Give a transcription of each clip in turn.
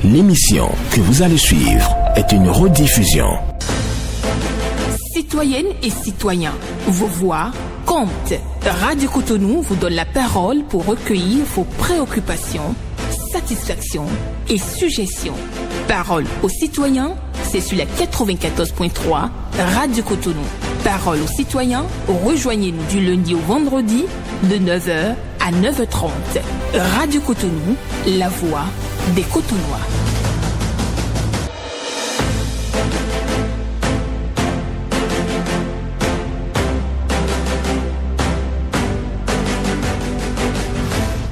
L'émission que vous allez suivre est une rediffusion. Citoyennes et citoyens, vos voix comptent. Radio Cotonou vous donne la parole pour recueillir vos préoccupations, satisfactions et suggestions. Parole aux citoyens, c'est sur la 94.3 Radio Cotonou. Parole aux citoyens, rejoignez-nous du lundi au vendredi de 9h à 9h30. Radio Cotonou, la voix des Cotonois.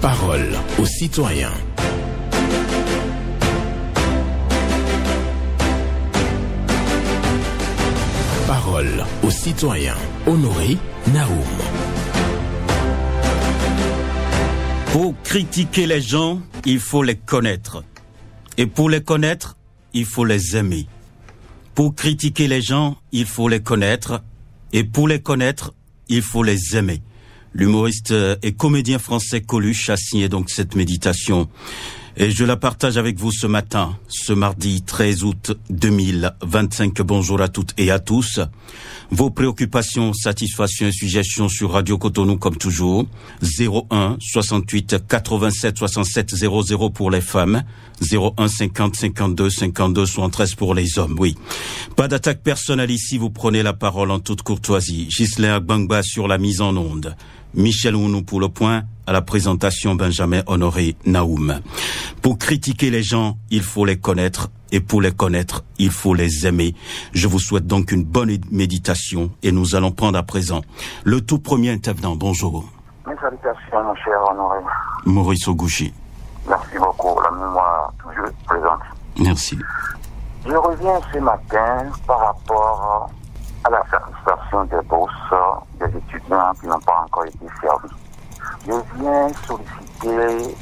Parole aux citoyens. Parole aux citoyens. Honoré Naoum. Pour critiquer les gens, il faut les connaître. Et pour les connaître, il faut les aimer. Pour critiquer les gens, il faut les connaître. Et pour les connaître, il faut les aimer. L'humoriste et comédien français Coluche a signé donc cette méditation. Et je la partage avec vous ce matin, ce mardi 13 août 2025. Bonjour à toutes et à tous. Vos préoccupations, satisfactions et suggestions sur Radio Cotonou comme toujours. 01 68 87 67 00 pour les femmes. 01 50 52 52 73 pour les hommes, oui. Pas d'attaque personnelle ici, vous prenez la parole en toute courtoisie. Ghislain Agbangba sur la mise en onde. Michel Ounou pour le point, à la présentation Benjamin Honoré Naoum. Pour critiquer les gens, il faut les connaître, et pour les connaître, il faut les aimer. Je vous souhaite donc une bonne méditation, et nous allons prendre à présent le tout premier intervenant. Bonjour. Mes salutations, mon cher Honoré. Maurice Ogouchi. Merci beaucoup, la mémoire toujours présente. Merci. Je reviens ce matin par rapport à la satisfaction des bourses des étudiants qui n'ont pas encore été servis. Je viens solliciter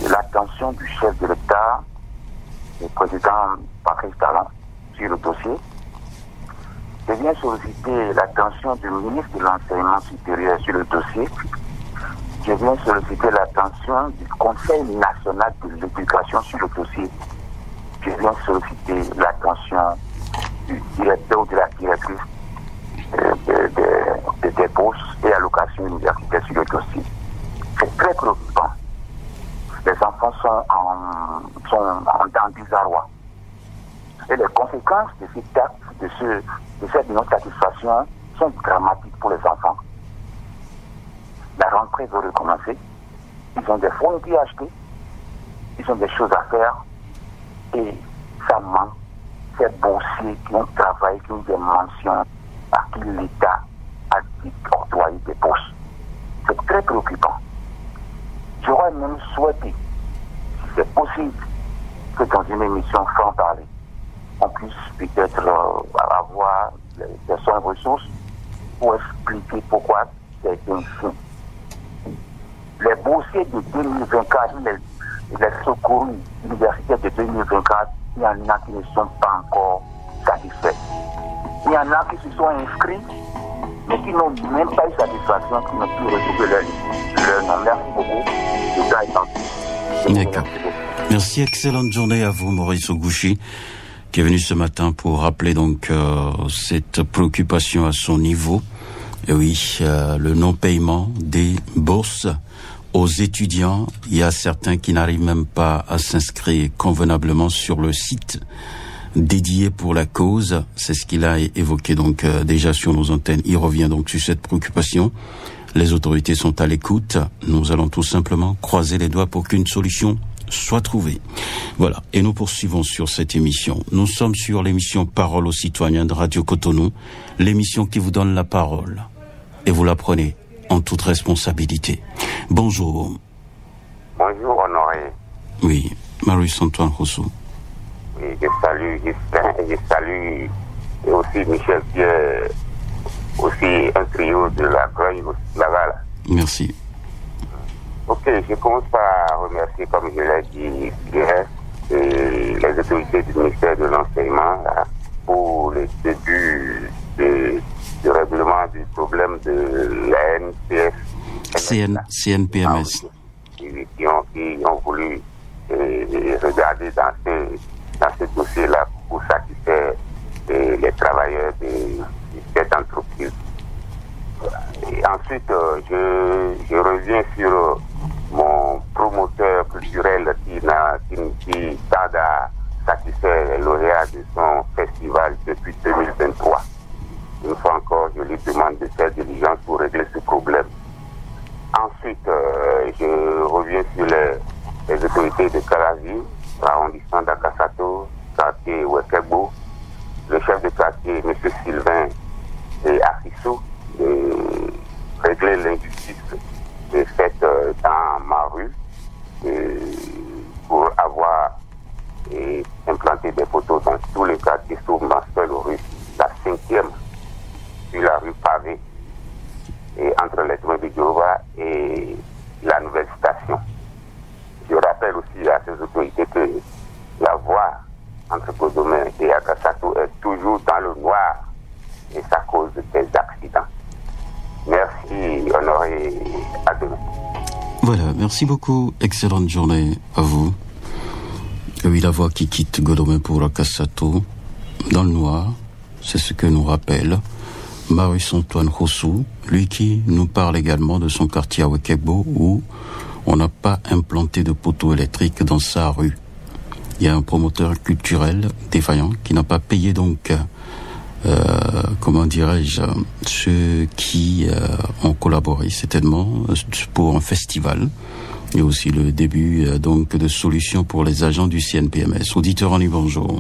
l'attention du chef de l'État, le président Patrice Talon, sur le dossier. Je viens solliciter l'attention du ministre de l'Enseignement supérieur sur le dossier. Je viens solliciter l'attention du Conseil national de l'éducation sur le dossier. Je viens solliciter l'attention du directeur ou de la directrice des bourses et allocations universitaires sur le dossier. C'est très préoccupant. Les enfants sont en désarroi. Et les conséquences de cet acte, de cette non-satisfaction sont dramatiques pour les enfants. La rentrée va recommencer. Ils ont des fournitures à acheter. Ils ont des choses à faire. Et ça manque. Ces boursiers qui ont travaillé, qui ont des mentions à qui l'État a dit octroyer des bourses. C'est très préoccupant. J'aurais même souhaité, si c'est possible, que dans une émission sans parler, on puisse peut-être avoir des personnes ressources pour expliquer pourquoi c'est ainsi. Les boursiers de 2024, les secours universitaires de 2024, il y en a qui ne sont pas encore satisfaits. Il y en a qui se sont inscrits, mais qui n'ont même pas eu satisfaction, qui n'ont plus retrouvé leur nom. Merci beaucoup. D'accord. Merci, excellente journée à vous, Maurice Ogouchi, qui est venu ce matin pour rappeler donc cette préoccupation à son niveau. Et oui, le non-paiement des bourses aux étudiants. Il y a certains qui n'arrivent même pas à s'inscrire convenablement sur le site dédié pour la cause. C'est ce qu'il a évoqué donc déjà sur nos antennes. Il revient donc sur cette préoccupation. Les autorités sont à l'écoute. Nous allons tout simplement croiser les doigts pour qu'une solution soit trouvée. Voilà. Et nous poursuivons sur cette émission. Nous sommes sur l'émission Parole aux citoyens de Radio Cotonou, l'émission qui vous donne la parole. Et vous la prenez en toute responsabilité. Bonjour. Bonjour, Honoré. Oui, Maurice-Antoine Rousseau. Oui, je salue Justin et je salue aussi Michel Pierre, aussi un trio de la Grande Laval. Merci. Ok, je commence par remercier, comme je l'ai dit hier, les autorités du ministère de l'Enseignement pour le début du règlement du problème de la NPS. CNPMS. Qui ont voulu réduire regarder dans ce dossier-là pour satisfaire les travailleurs de cette entreprise. Et ensuite, je reviens sur mon promoteur culturel qui tarde à satisfaire les lauréats de son festival depuis 2023. Une fois encore, je lui demande de faire diligence pour régler ce problème. Ensuite, je reviens sur les autorités de Kalavi, l'arrondissement d'Akasato, quartier Wekebo, le chef de quartier, M. Sylvain et Afissou, de régler l'injustice faite dans ma rue pour avoir implanté des poteaux dans tous les quartiers, sauf ma seule rue, la 5e, sur la rue Pavée, et entre les Témoins de Jéhovah et la nouvelle station. Je rappelle aussi à ces autorités que la voie entre Godomé et Agasato est toujours dans le noir et ça cause des accidents. Merci, Honoré, à demain. Voilà, merci beaucoup. Excellente journée à vous. Oui, la voie qui quitte Godomé pour Agasato, dans le noir, c'est ce que nous rappelle Marius-Antoine Rossou, lui qui nous parle également de son quartier à Wekebo où on n'a pas implanté de poteau électrique dans sa rue. Il y a un promoteur culturel défaillant qui n'a pas payé donc, ceux qui ont collaboré certainement pour un festival. Et aussi le début donc de solutions pour les agents du CNPMS. Auditeur en ligne, bonjour.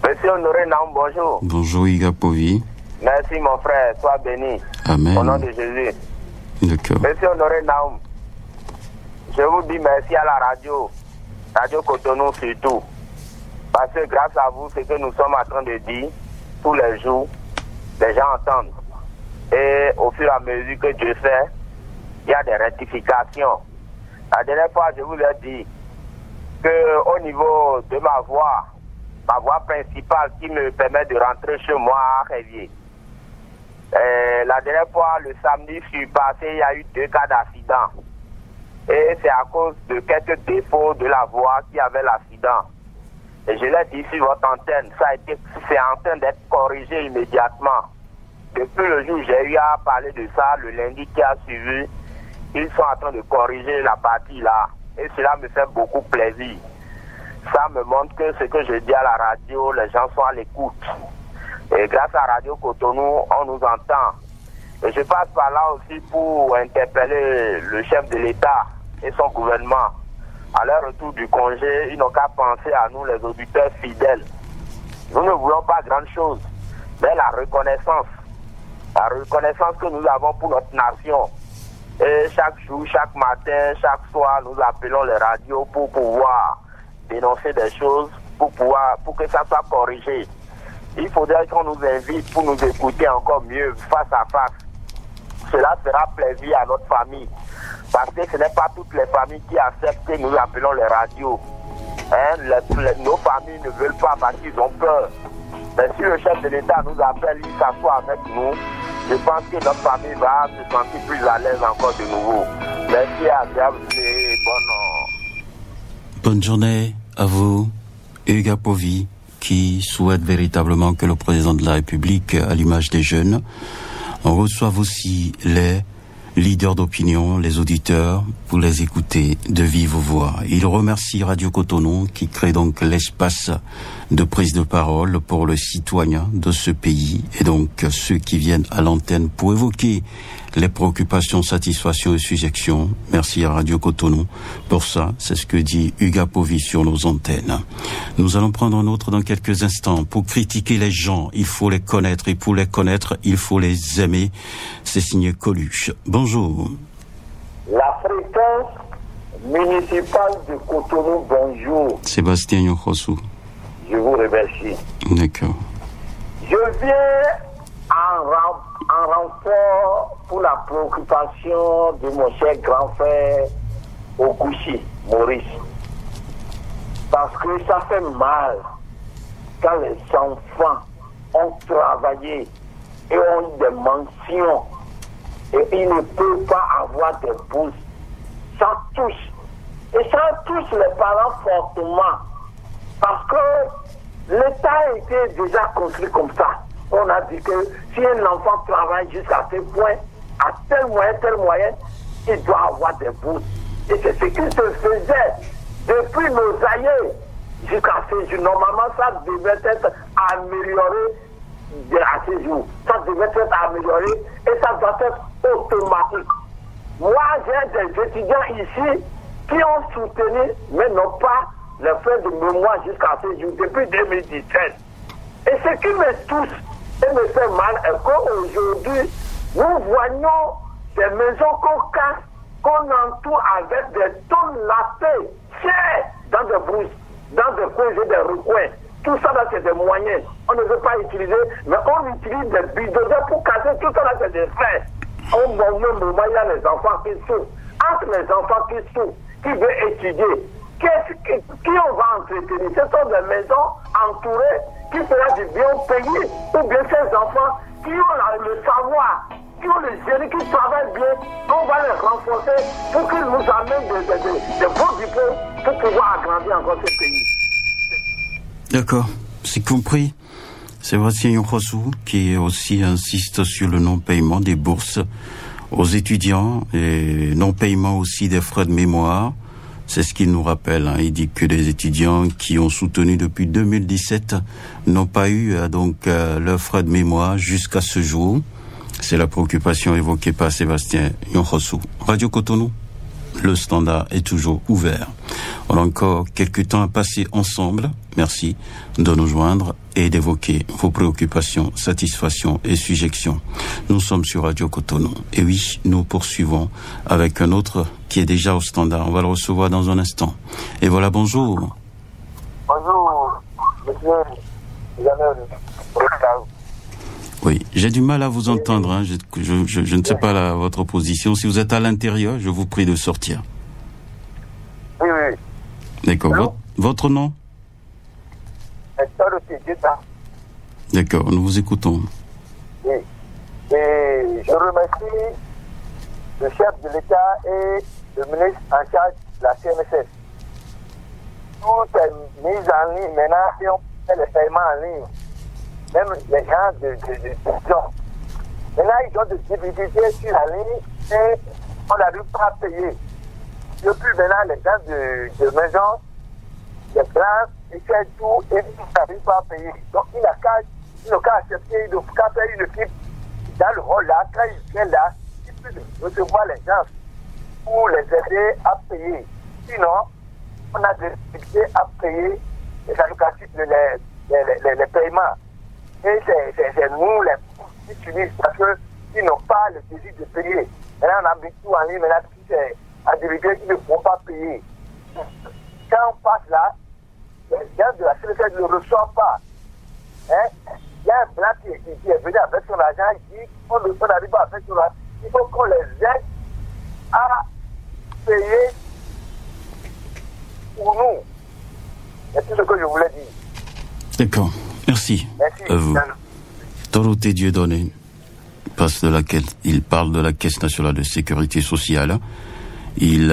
Monsieur Honoré Naum, bonjour. Bonjour Iga Povi. Merci mon frère, sois béni. Amen. Au nom de Jésus. D'accord. Monsieur Honoré Naum, je vous dis merci à la radio Cotonou surtout. Parce que grâce à vous, ce que nous sommes en train de dire, tous les jours, les gens entendent. Et au fur et à mesure que Dieu fait, il y a des rectifications. La dernière fois, je vous ai dit qu'au niveau de ma voix principale qui me permet de rentrer chez moi à Révier. La dernière fois, le samedi, je suis passé, il y a eu 2 cas d'accident. Et c'est à cause de quelques défauts de la voie qui avait l'accident. Et je l'ai dit sur votre antenne, c'est en train d'être corrigé immédiatement. Depuis le jour où j'ai eu à parler de ça, le lundi qui a suivi, ils sont en train de corriger la partie là. Et cela me fait beaucoup plaisir. Ça me montre que ce que je dis à la radio, les gens sont à l'écoute. Et grâce à Radio Cotonou, on nous entend. Et je passe par là aussi pour interpeller le chef de l'État et son gouvernement. À leur retour du congé, ils n'ont qu'à penser à nous, les auditeurs fidèles. Nous ne voulons pas grande chose, mais la reconnaissance que nous avons pour notre nation. Et chaque jour, chaque matin, chaque soir, nous appelons les radios pour pouvoir dénoncer des choses, pour que ça soit corrigé. Il faudrait qu'on nous invite pour nous écouter encore mieux, face à face. Cela fera plaisir à notre famille. Parce que ce n'est pas toutes les familles qui acceptent que nous appelons les radios. Nos familles ne veulent pas parce qu'ils ont peur. Mais si le chef de l'État nous appelle, il s'assoit avec nous, je pense que notre famille va se sentir plus à l'aise encore de nouveau. Merci, agréable et bonne journée à vous, Hugues Povi, qui souhaite véritablement que le président de la République, à l'image des jeunes, reçoive aussi les leaders d'opinion, les auditeurs, pour les écouter de vive voix. Il remercie Radio Cotonou qui crée donc l'espace de prise de parole pour le citoyen de ce pays et donc ceux qui viennent à l'antenne pour évoquer les préoccupations, satisfactions et suggestions. Merci à Radio Cotonou pour ça. C'est ce que dit Hugues Povi sur nos antennes. Nous allons prendre un autre dans quelques instants. Pour critiquer les gens, il faut les connaître et pour les connaître, il faut les aimer. C'est signé Coluche. Bonjour. La fréquence municipale de Cotonou, bonjour. Sébastien Yokosu. Je vous remercie. D'accord. Je viens en renfort pour la préoccupation de mon cher grand frère Okuchi, Maurice. Parce que ça fait mal quand les enfants ont travaillé et ont eu des mentions et ils ne peuvent pas avoir des bourses. Ça touche Et ça touche les parents fortement. Parce que l'État était déjà construit comme ça. On a dit que si un enfant travaille jusqu'à ce point, à tel moyen, il doit avoir des bourses. Et c'est ce qui se faisait depuis nos aïeux jusqu'à ce jour. Normalement, ça devait être amélioré à ce jour. Ça devait être amélioré et ça doit être automatique. Moi, j'ai des étudiants ici qui ont soutenu, mais n'ont pas le fait de mémoire jusqu'à ce jour, depuis 2017. Et ce qui me touche et me fait mal est qu'aujourd'hui, nous voyons des maisons qu'on casse, qu'on entoure avec des tonnes lapées, chères, dans des brousses, dans des coins et des recoins. Tout ça, là, c'est des moyens. On ne veut pas utiliser, mais on utilise des bulldozers pour casser tout ça, là, c'est des faits. Au même moment, il y a les enfants qui souffrent. Entre les enfants qui souffrent, qui veulent étudier, qui on va entretenir? Ce sont des maisons entourées qui fera du bien au pays, ou bien ces enfants qui ont le savoir, qui ont le génie, qui travaillent bien, on va les renforcer pour qu'ils nous amènent des bons diplômes pour pouvoir agrandir encore ce pays. D'accord, c'est compris. Sébastien Yonkhosou qui aussi insiste sur le non-paiement des bourses aux étudiants et non-paiement aussi des frais de mémoire. C'est ce qu'il nous rappelle. Il dit que les étudiants qui ont soutenu depuis 2017 n'ont pas eu leurs frais de mémoire jusqu'à ce jour. C'est la préoccupation évoquée par Sébastien Yonkhosou. Radio Cotonou, le standard est toujours ouvert. On a encore quelques temps à passer ensemble. Merci de nous joindre et d'évoquer vos préoccupations, satisfactions et suggestions. Nous sommes sur Radio Cotonou. Et oui, nous poursuivons avec un autre qui est déjà au standard. On va le recevoir dans un instant. Et voilà, bonjour. Bonjour, monsieur. Oui, j'ai du mal à vous entendre. Hein. Je ne sais pas votre position. Si vous êtes à l'intérieur, je vous prie de sortir. Oui, oui. D'accord. Votre nom? D'accord, nous vous écoutons. Oui. Et je remercie le chef de l'État et le ministre en charge de la CNSS. Tout est mis en ligne maintenant et on fait les paiements en ligne. Même les gens de gens. Maintenant, ils ont des difficultés sur la ligne et on n'arrive pas à payer. Depuis maintenant, les gens de maison, les classes, ils font tout et ils n'arrivent pas à payer. Donc, il n'a qu'à accepter, il n'a qu'à faire une équipe dans le rôle là, quand il vient là, il peut recevoir les gens pour les aider à payer. Sinon, on a des difficultés à payer les allocations, les paiements. Et c'est nous les qui utilisent parce qu'ils n'ont pas le désir de payer. Maintenant, on a mis tout en ligne, maintenant, c'est individuels qui ne pourront pas payer. Quand on passe là, les gens de la CNSS ne le reçoivent pas. Hein? Il y a un blanc qui est venu avec son argent, il dit qu'on n'arrive pas à faire son argent. Il faut qu'on les aide à payer pour nous. C'est tout ce que je voulais dire. D'accord. Merci. Merci. À vous. Dorothée Dieudonné, il parle de la Caisse nationale de sécurité sociale. Il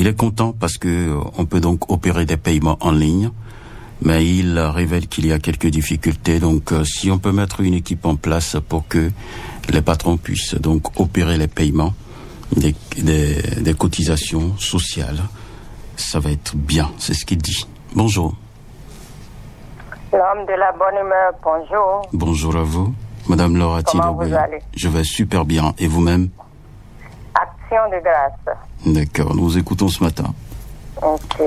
est content parce que on peut donc opérer des paiements en ligne, mais il révèle qu'il y a quelques difficultés. Donc, si on peut mettre une équipe en place pour que les patrons puissent donc opérer les paiements des cotisations sociales, ça va être bien. C'est ce qu'il dit. Bonjour. L'homme de la bonne humeur, bonjour. Bonjour à vous, Madame Laura Tilobé. Comment vous allez? Je vais super bien. Et vous-même? Action de grâce. D'accord, nous vous écoutons ce matin. Ok.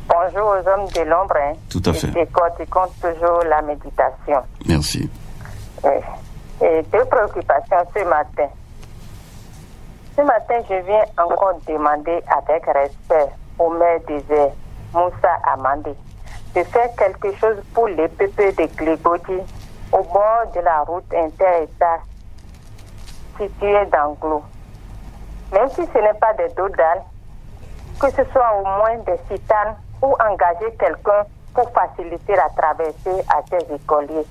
Bonjour aux hommes de l'ombre. Hein. Tout à fait. Qui comptent toujours la méditation. Merci. Oui. Et deux préoccupations ce matin. Ce matin, je viens encore demander avec respect au maire désert, Moussa Amandé, de faire quelque chose pour les peuple de Glégodi au bord de la route inter-État située dans Glo. Même si ce n'est pas des dodales, que ce soit au moins des citanes ou engager quelqu'un pour faciliter la traversée à ces écoliers,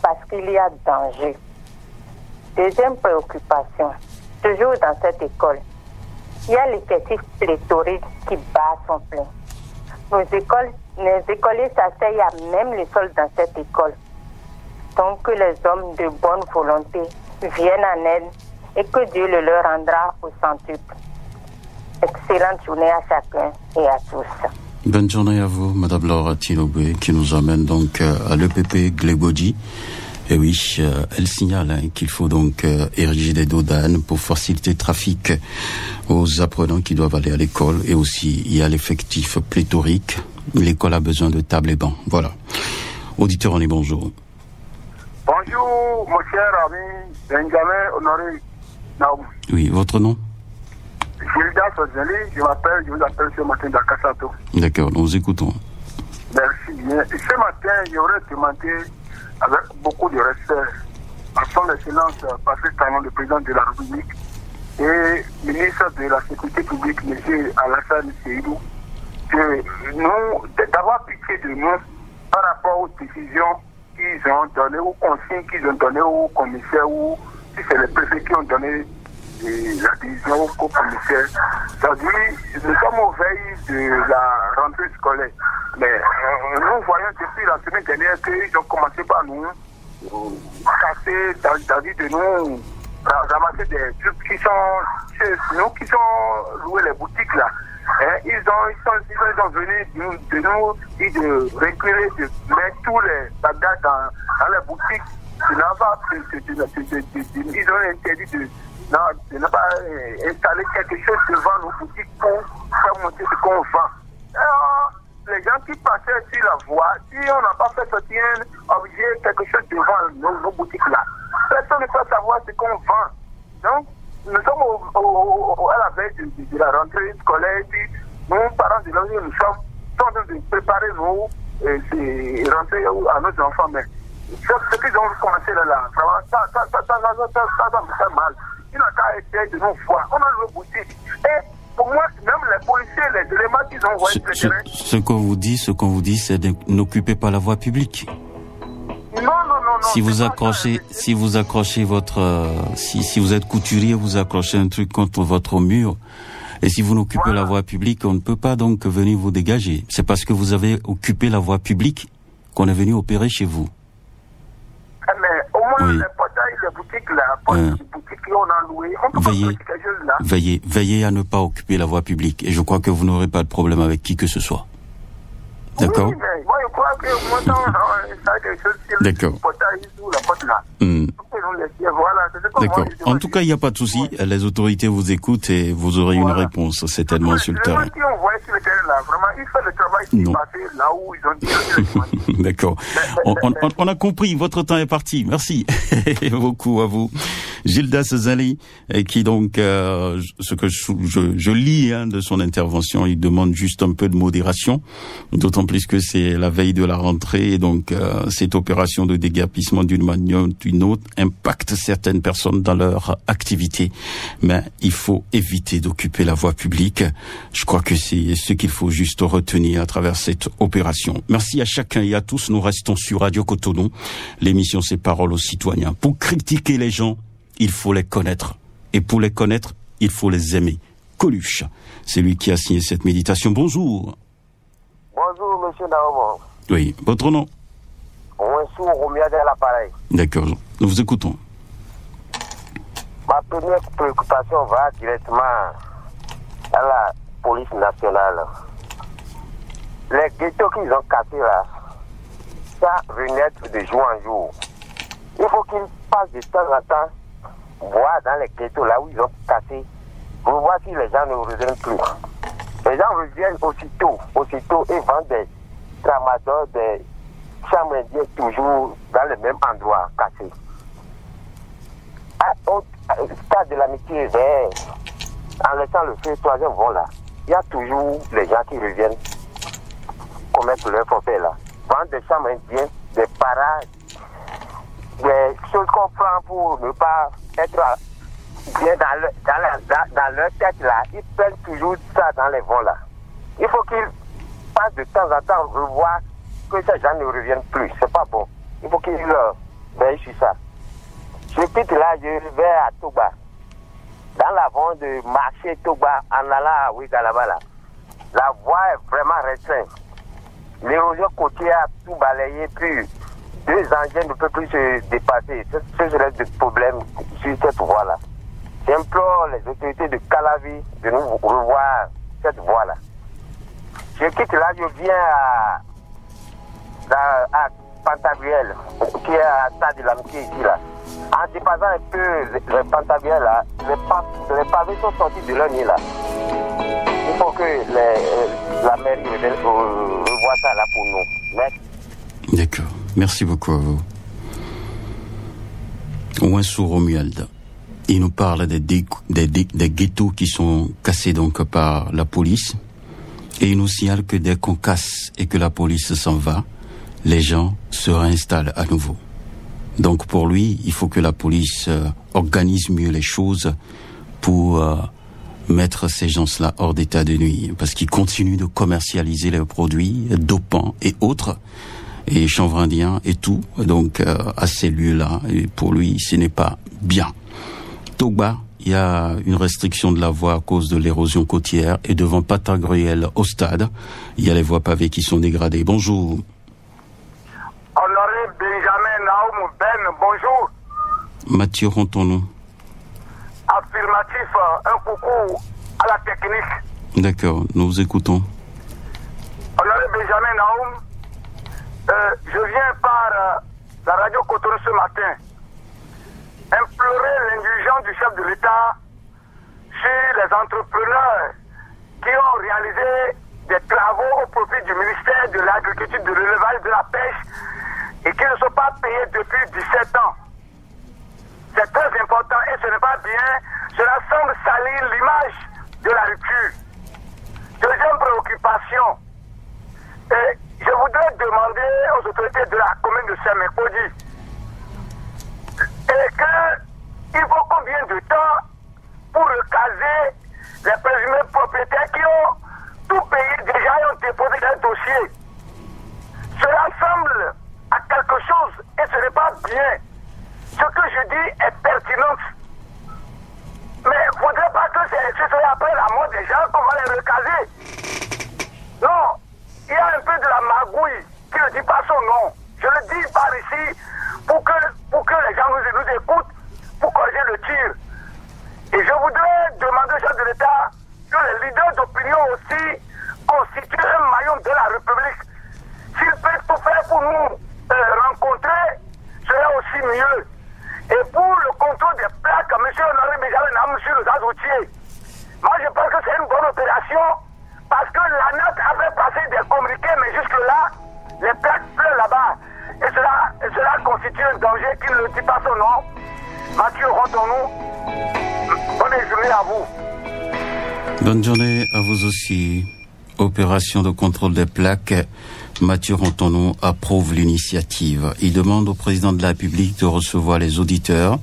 parce qu'il y a danger. Deuxième préoccupation, toujours dans cette école, il y a l'effectif pléthorique qui bat son plein. Les écoliers s'asseyent à même le sol dans cette école. Donc que les hommes de bonne volonté viennent en aide et que Dieu le leur rendra au centuple. Excellente journée à chacun et à tous. Bonne journée à vous, Madame Laura Tilobé, qui nous amène donc à l'EPP Glebodi. Et oui, elle signale qu'il faut donc ériger des dos d'âne pour faciliter le trafic aux apprenants qui doivent aller à l'école. Et aussi, il y a l'effectif pléthorique. L'école a besoin de tables et bancs. Voilà. Auditeur, on est bonjour. Bonjour, mon cher ami Benjamin Honoré Naoum. Oui, votre nom? Gilda Sozeli, je vous appelle ce matin d'Akasato. D'accord, nous vous écoutons. Merci bien. Et ce matin, j'aurais demandé, avec beaucoup de respect, à son excellence, Patrice Talon, le président de la République, et ministre de la Sécurité publique, M. Alassane Seydou, d'avoir pitié de nous par rapport aux décisions qu'ils ont données, aux consignes qu'ils ont données aux commissaires, ou si c'est les préfets qui ont donné la décision au commissaire. C'est-à-dire, nous sommes au veille de la rentrée scolaire. Mais nous voyons depuis la semaine dernière qu'ils ont commencé par nous casser, c'est-à-dire de nous ramasser des trucs qui sont chez nous, qui sont loués les boutiques là. Ils sont venus de nous et de reculer, de mettre tous les bagages dans les boutiques. Ils ont interdit de ne pas installer quelque chose devant nos boutiques pour faire monter ce qu'on vend. Alors, les gens qui passaient sur la voie, si on n'a pas fait sortir un objet, quelque chose devant nos boutiques là, personne ne peut savoir ce qu'on vend. Donc, nous sommes à la veille de la rentrée scolaire, puis nous, parents de l'année, nous sommes en train de préparer nos rentrées à nos enfants. Mais ce qu'ils ont commencé là, vraiment, ça me fait mal. Il n'a qu'à essayer de nous voir. On a le boutique. Et pour moi, même les policiers, les éléments qu'ils ont envoyés sur le terrain. Ce qu'on vous dit, c'est de n'occuper pas la voie publique. Non. Si vous accrochez votre, si vous êtes couturier, vous accrochez un truc contre votre mur, et si vous n'occupez la voie publique, on ne peut pas donc venir vous dégager. C'est parce que vous avez occupé la voie publique qu'on est venu opérer chez vous. Mais au moins, les portails, les boutiques là, les boutiques qu'on a louées, on peut pas faire quelque chose là. Veillez à ne pas occuper la voie publique, et je crois que vous n'aurez pas de problème avec qui que ce soit. D'accord? Oui, mais moi, je crois que moi, ça a quelque chose sur le portail ou la porte là. D'accord. En tout cas, il n'y a pas de souci. Les autorités vous écoutent et vous aurez une réponse certainement sur le terrain. Non. D'accord. On a compris. Votre temps est parti. Merci beaucoup à vous. Gilda Sezali, qui donc, ce que je lis de son intervention, il demande juste un peu de modération, d'autant plus que c'est la veille de la rentrée et donc cette opération de déguerpissement d'une manière ou d'une autre impacte certaines personnes dans leur activité. Mais il faut éviter d'occuper la voie publique. Je crois que c'est ce qu'il faut juste retenir à travers cette opération. Merci à chacun et à tous. Nous restons sur Radio Cotonou. L'émission c'est Parole aux citoyens. Pour critiquer les gens, il faut les connaître. Et pour les connaître, il faut les aimer. Coluche, c'est lui qui a signé cette méditation. Bonjour. Bonjour, monsieur Naomo. Oui, votre nom? Bonjour, Romia de l'appareil. D'accord, nous vous écoutons. Ma première préoccupation va directement à la police nationale. Les ghettos qu'ils ont cassés là, ça renaître de jour en jour. Il faut qu'ils passent de temps en temps voir dans les ghettos là où ils ont cassé pour voir si les gens ne reviennent plus. Les gens reviennent aussitôt et vendent des tramadors, des chambres indiennes toujours dans le même endroit cassé. Au stade de l'amitié vert, en laissant le feu, troisième vent là, il y a toujours les gens qui reviennent commettre leur forfait là. Vendre des chambres indiennes, des parages, des choses qu'on prend pour ne pas être bien dans leur tête là. Ils prennent toujours ça dans les vents là. Il faut qu'ils passent de temps en temps revoir que ces gens ne reviennent plus. C'est pas bon. Il faut qu'ils veillent sur ça. Je quitte là, je vais à Touba. dans l'avant de marché Togba en allant à Ouigalaba là. La voie est vraiment restreinte. L'érosion côtière a tout balayé, puis 2 engins ne peuvent plus se dépasser. Ce serait le problème sur cette voie-là. J'implore les autorités de Calavi de nous revoir cette voie-là. Je quitte là, je viens à Pantagruel, qui est à Stade de l'Amitié ici là. En dépassant un peu le Pantagruel là, les pavés sont sortis de leur nid là. Il faut que la mairie revoie ça là pour nous. Merci. D'accord. Merci beaucoup à vous. Ouansou Romuald, il nous parle des ghettos qui sont cassés donc par la police. Et il nous signale que dès qu'on casse et que la police s'en va, les gens se réinstallent à nouveau. Donc pour lui, il faut que la police organise mieux les choses pour mettre ces gens-là hors d'état de nuire. Parce qu'ils continuent de commercialiser leurs produits dopants et autres, et chanvre indien et tout. Donc à ces lieux-là, et pour lui, ce n'est pas bien. Togba, il y a une restriction de la voie à cause de l'érosion côtière, et devant Pantagruel au stade, il y a les voies pavées qui sont dégradées. Bonjour. Honoré Benjamin Naoum Ben, bonjour. Mathieu Rontonou. Affirmatif, un coucou à la technique. D'accord, nous vous écoutons. Honoré Benjamin Naoum, je viens par la radio Cotonou ce matin implorer l'indulgence du chef de l'État sur les entrepreneurs qui ont réalisé des travaux au profit du ministère de l'Agriculture, de l'Élevage et de la Pêche et qui ne sont pas payés depuis 17 ans. C'est très important et ce n'est pas bien. Cela semble salir l'image de la rupture. Deuxième préoccupation, et je voudrais demander aux autorités de la commune de Saint-Mépodi qu'il faut combien de temps pour recaser les présumés propriétaires qui ont tout payé déjà et ont déposé leur dossier. Cela semble à quelque chose et ce n'est pas bien. Ce que je dis est pertinent. Mais il ne faudrait pas que ce soit après la mort des gens qu'on va les recaser. Non, il y a un peu de la magouille qui ne dit pas son nom. Je le dis par ici pour que les gens nous écoutent, pour corriger le tir. Et je voudrais demander au chef de l'État que les leaders d'opinion aussi constituent un maillon de la République. S'ils peuvent tout faire pour nous rencontrer, serait aussi mieux. Et pour le contrôle des plaques, M. Honoré Benjamin Naoum sur le gaz routier, moi je pense que c'est une bonne opération parce que l'ANAT avait passé des communiqués, mais jusque-là, les plaques pleurent là-bas. Et cela constitue un danger qui ne dit pas son nom. Mathieu, rendons-nous. Bonne journée à vous. Bonne journée à vous aussi. Opération de contrôle des plaques. Mathieu Rontonou approuve l'initiative. Il demande au président de la République de recevoir les auditeurs.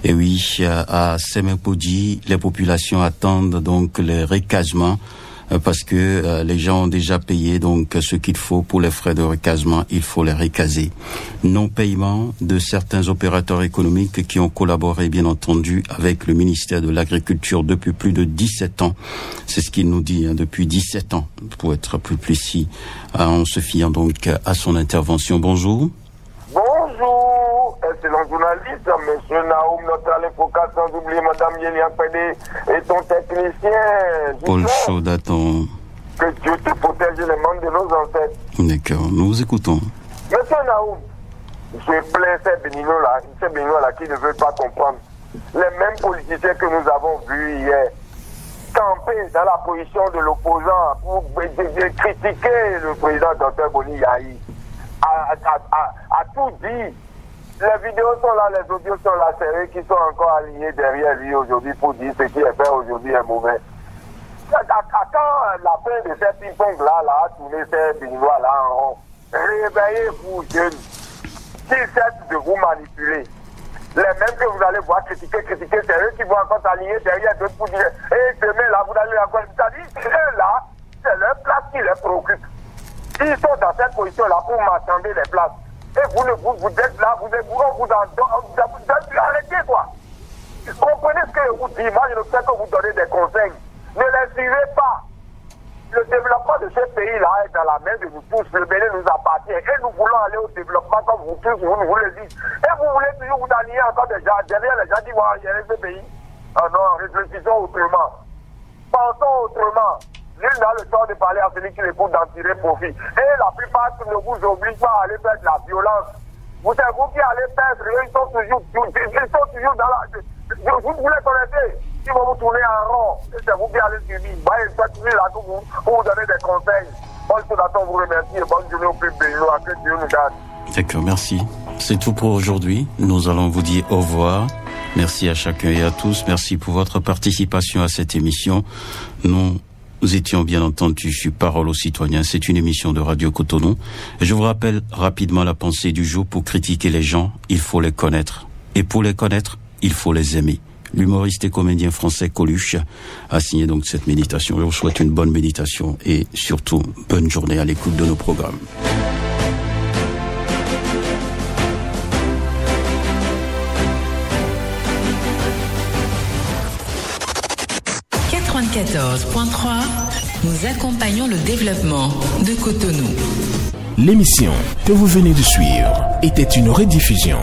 Et oui, à Saint-Mépodi, les populations attendent donc les recasements parce que les gens ont déjà payé donc ce qu'il faut pour les frais de recasement, il faut les recaser. Non-paiement de certains opérateurs économiques qui ont collaboré bien entendu avec le ministère de l'Agriculture depuis plus de 17 ans. C'est ce qu'il nous dit, depuis 17 ans, pour être plus précis, en se fiant donc à son intervention. Bonjour. Bonjour, excellent journaliste, monsieur Naoum, notre avocat, sans oublier madame Yélian Pédé et ton technicien. Paul Chaudaton. Que Dieu te protège les membres de nos ancêtres. D'accord, nous vous écoutons. Monsieur Naoum, je plains ces Béninois-là qui ne veulent pas comprendre. Les mêmes politiciens que nous avons vus hier camper dans la position de l'opposant pour critiquer le président Dr Boni Yahi. A tout dit. Les vidéos sont là, les audios sont là, c'est eux qui sont encore alignés derrière lui aujourd'hui pour dire ce qui est fait aujourd'hui est mauvais. Quand la fin de ces ping-pong-là a tourné ces Béninois-là en rond, réveillez-vous, jeunes. Qu'ils cessent de vous manipuler. Les mêmes que vous allez voir critiquer, c'est eux qui vont encore s'aligner derrière d'autres pour dire et demain là, vous allez encore. C'est-à-dire, eux-là, c'est leur place qui les préoccupe. Ils sont dans cette position-là pour m'attendre les places. Et vous êtes là, vous êtes arrêtez quoi. comprenez ce que je vous dis. Moi, je ne fais que vous donner des conseils. Ne les suivez pas. Le développement de ce pays-là est dans la main de nous tous. Le Bénin nous appartient. Et nous voulons aller au développement comme vous tous, vous le dites. Et vous voulez toujours vous aligner encore des gens. Derrière les gens qui vont gérer ce pays. Ah non, réfléchissons autrement. Pensons autrement. Nul n'a le temps de parler à celui qui l'écoute d'en tirer profit. Et la plupart ne vous obligent pas à aller faire de la violence. Vous savez, vous qui allez perdre, ils sont toujours dans la... Vous les connaissez. Ils vont vous tourner en rond. Et c'est vous qui allez subir. Ils sont toujours là pour vous donner des conseils. Bonne chose à vous remercie et bonne journée au peuple béninois. Que Dieu nous garde. D'accord, merci. C'est tout pour aujourd'hui. Nous allons vous dire au revoir. Merci à chacun et à tous. Merci pour votre participation à cette émission. Nous étions bien entendu sur Parole aux citoyens. C'est une émission de Radio Cotonou. Et je vous rappelle rapidement la pensée du jour. Pour critiquer les gens, il faut les connaître. Et pour les connaître, il faut les aimer. L'humoriste et comédien français Coluche a signé donc cette méditation. Je vous souhaite une bonne méditation et surtout bonne journée à l'écoute de nos programmes. Nous accompagnons le développement de Cotonou. L'émission que vous venez de suivre était une rediffusion.